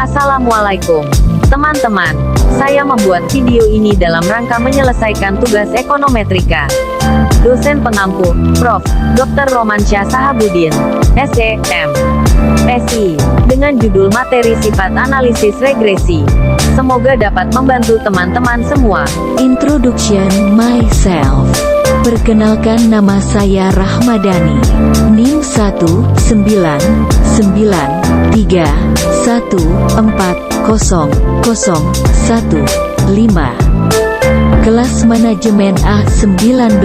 Assalamualaikum, teman-teman. Saya membuat video ini dalam rangka menyelesaikan tugas ekonometrika. Dosen pengampu, Prof. Dr. Romansyah Sahabuddin, SEM, SI, dengan judul materi sifat analisis regresi. Semoga dapat membantu teman-teman semua. Introduction myself. Perkenalkan, nama saya Rahmadani. NIM 19931400115. Kelas Manajemen A19.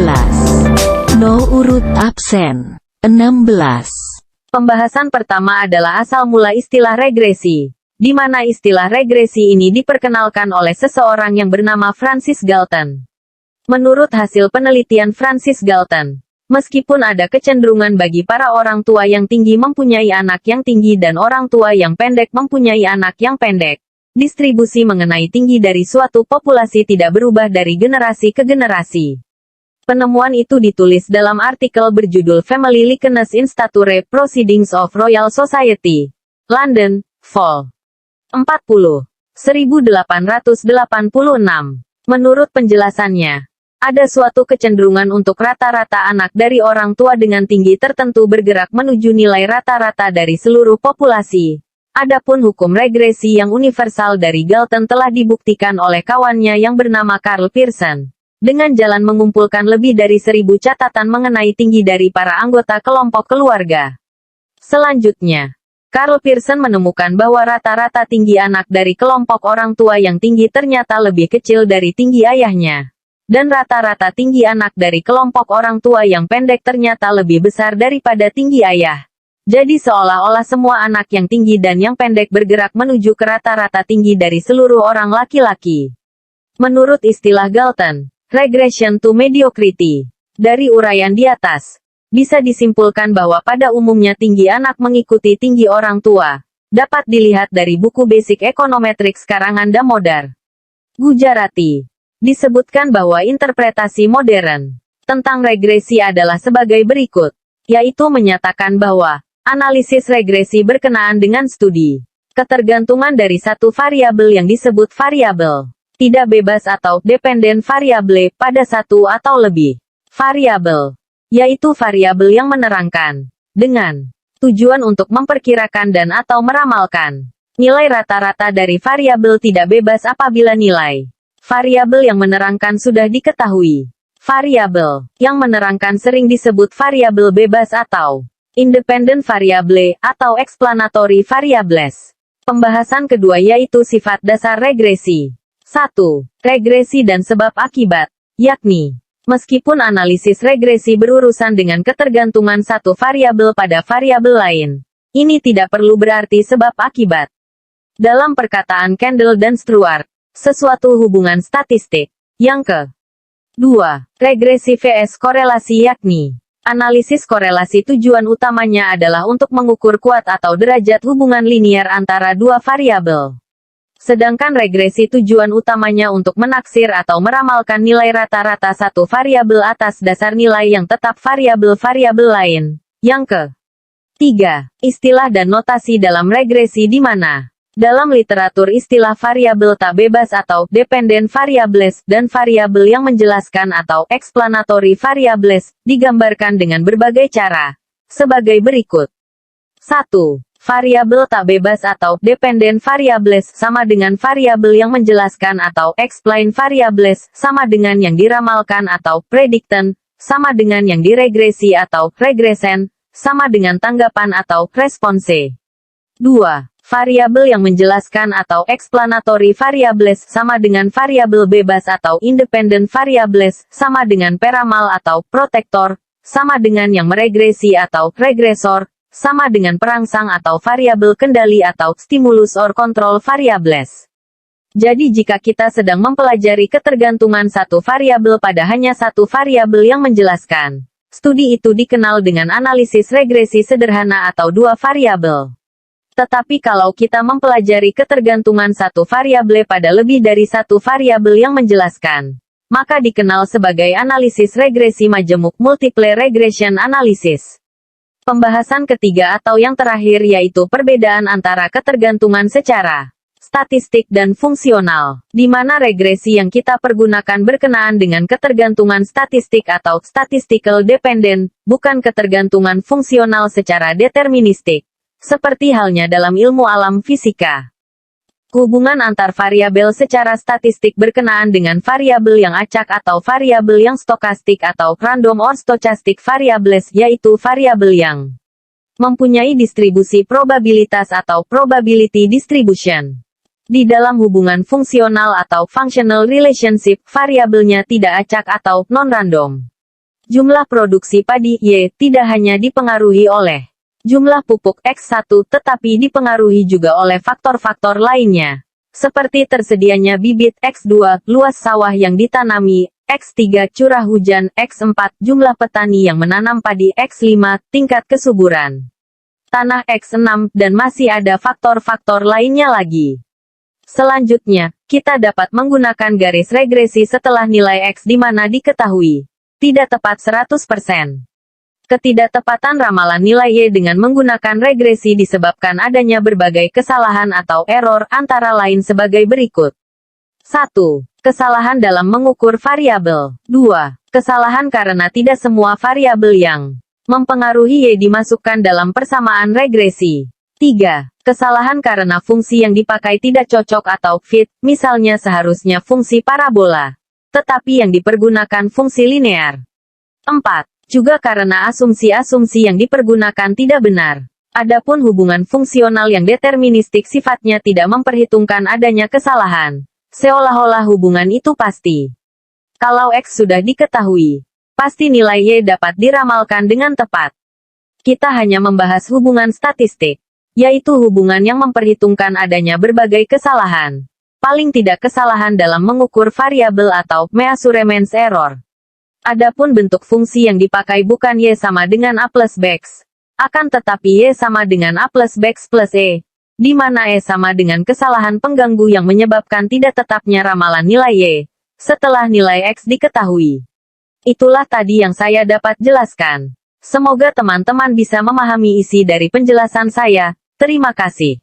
No urut absen. 16. Pembahasan pertama adalah asal mula istilah regresi, di mana istilah regresi ini diperkenalkan oleh seseorang yang bernama Francis Galton. Menurut hasil penelitian Francis Galton, meskipun ada kecenderungan bagi para orang tua yang tinggi mempunyai anak yang tinggi dan orang tua yang pendek mempunyai anak yang pendek, distribusi mengenai tinggi dari suatu populasi tidak berubah dari generasi ke generasi. Penemuan itu ditulis dalam artikel berjudul Family Likeness in Stature Proceedings of Royal Society, London, Vol. 40, 1886. Menurut penjelasannya, ada suatu kecenderungan untuk rata-rata anak dari orang tua dengan tinggi tertentu bergerak menuju nilai rata-rata dari seluruh populasi. Adapun hukum regresi yang universal dari Galton telah dibuktikan oleh kawannya yang bernama Karl Pearson, dengan jalan mengumpulkan lebih dari 1000 catatan mengenai tinggi dari para anggota kelompok keluarga. Selanjutnya, Karl Pearson menemukan bahwa rata-rata tinggi anak dari kelompok orang tua yang tinggi ternyata lebih kecil dari tinggi ayahnya. Dan rata-rata tinggi anak dari kelompok orang tua yang pendek ternyata lebih besar daripada tinggi ayah. Jadi seolah-olah semua anak yang tinggi dan yang pendek bergerak menuju ke rata-rata tinggi dari seluruh orang laki-laki. Menurut istilah Galton, regression to mediocrity, dari uraian di atas, bisa disimpulkan bahwa pada umumnya tinggi anak mengikuti tinggi orang tua. Dapat dilihat dari buku Basic Econometrics karangan Damodar Gujarati. Disebutkan bahwa interpretasi modern tentang regresi adalah sebagai berikut, yaitu menyatakan bahwa analisis regresi berkenaan dengan studi ketergantungan dari satu variabel yang disebut variabel tidak bebas atau dependent variable pada satu atau lebih variabel, yaitu variabel yang menerangkan dengan tujuan untuk memperkirakan dan atau meramalkan nilai rata-rata dari variabel tidak bebas apabila nilai variabel yang menerangkan sudah diketahui. Variabel yang menerangkan sering disebut variabel bebas atau independent variable atau explanatory variables. Pembahasan kedua yaitu sifat dasar regresi. 1. Regresi dan sebab akibat, yakni meskipun analisis regresi berurusan dengan ketergantungan satu variabel pada variabel lain, ini tidak perlu berarti sebab akibat. Dalam perkataan Kendall dan Stewart, sesuatu hubungan statistik. Yang kedua, regresi vs korelasi yakni analisis korelasi tujuan utamanya adalah untuk mengukur kuat atau derajat hubungan linier antara dua variabel. Sedangkan regresi tujuan utamanya untuk menaksir atau meramalkan nilai rata-rata satu variabel atas dasar nilai yang tetap variabel-variabel lain. Yang ketiga, istilah dan notasi dalam regresi di mana dalam literatur istilah variabel tak bebas atau dependent variables dan variabel yang menjelaskan atau explanatory variables digambarkan dengan berbagai cara, sebagai berikut. 1. Variabel tak bebas atau dependent variables sama dengan variabel yang menjelaskan atau explain variables sama dengan yang diramalkan atau predictant, sama dengan yang diregresi atau regresen, sama dengan tanggapan atau response. 2. Variabel yang menjelaskan atau explanatory variables sama dengan variabel bebas atau independent variables sama dengan peramal atau protector, sama dengan yang meregresi atau regresor, sama dengan perangsang atau variabel kendali atau stimulus or control variables. Jadi jika kita sedang mempelajari ketergantungan satu variabel pada hanya satu variabel yang menjelaskan, studi itu dikenal dengan analisis regresi sederhana atau dua variabel. Tetapi kalau kita mempelajari ketergantungan satu variabel pada lebih dari satu variabel yang menjelaskan, maka dikenal sebagai analisis regresi majemuk multiple regression analysis. Pembahasan ketiga atau yang terakhir yaitu perbedaan antara ketergantungan secara statistik dan fungsional, di mana regresi yang kita pergunakan berkenaan dengan ketergantungan statistik atau statistical dependent, bukan ketergantungan fungsional secara deterministik, seperti halnya dalam ilmu alam fisika. Hubungan antar variabel secara statistik berkenaan dengan variabel yang acak atau variabel yang stokastik atau random or stochastic variables, yaitu variabel yang mempunyai distribusi probabilitas atau probability distribution. Di dalam hubungan fungsional atau functional relationship, variabelnya tidak acak atau non-random. Jumlah produksi padi Y tidak hanya dipengaruhi oleh jumlah pupuk X1 tetapi dipengaruhi juga oleh faktor-faktor lainnya, seperti tersedianya bibit X2, luas sawah yang ditanami, X3, curah hujan, X4, jumlah petani yang menanam padi, X5, tingkat kesuburan tanah, X6, dan masih ada faktor-faktor lainnya lagi. Selanjutnya, kita dapat menggunakan garis regresi setelah nilai X di mana diketahui tidak tepat 100%. Ketidaktepatan ramalan nilai Y dengan menggunakan regresi disebabkan adanya berbagai kesalahan atau error, antara lain sebagai berikut. 1. Kesalahan dalam mengukur variabel. 2. Kesalahan karena tidak semua variabel yang mempengaruhi Y dimasukkan dalam persamaan regresi. 3. Kesalahan karena fungsi yang dipakai tidak cocok atau fit, misalnya seharusnya fungsi parabola, tetapi yang dipergunakan fungsi linear. 4. Juga karena asumsi-asumsi yang dipergunakan tidak benar. Adapun hubungan fungsional yang deterministik sifatnya tidak memperhitungkan adanya kesalahan, seolah-olah hubungan itu pasti. Kalau X sudah diketahui, pasti nilai Y dapat diramalkan dengan tepat. Kita hanya membahas hubungan statistik, yaitu hubungan yang memperhitungkan adanya berbagai kesalahan. Paling tidak kesalahan dalam mengukur variabel atau measurements error. Adapun bentuk fungsi yang dipakai bukan Y sama dengan A plus Bx. Akan tetapi Y sama dengan A plus Bx plus E, di mana E sama dengan kesalahan pengganggu yang menyebabkan tidak tetapnya ramalan nilai Y, setelah nilai X diketahui. Itulah tadi yang saya dapat jelaskan. Semoga teman-teman bisa memahami isi dari penjelasan saya. Terima kasih.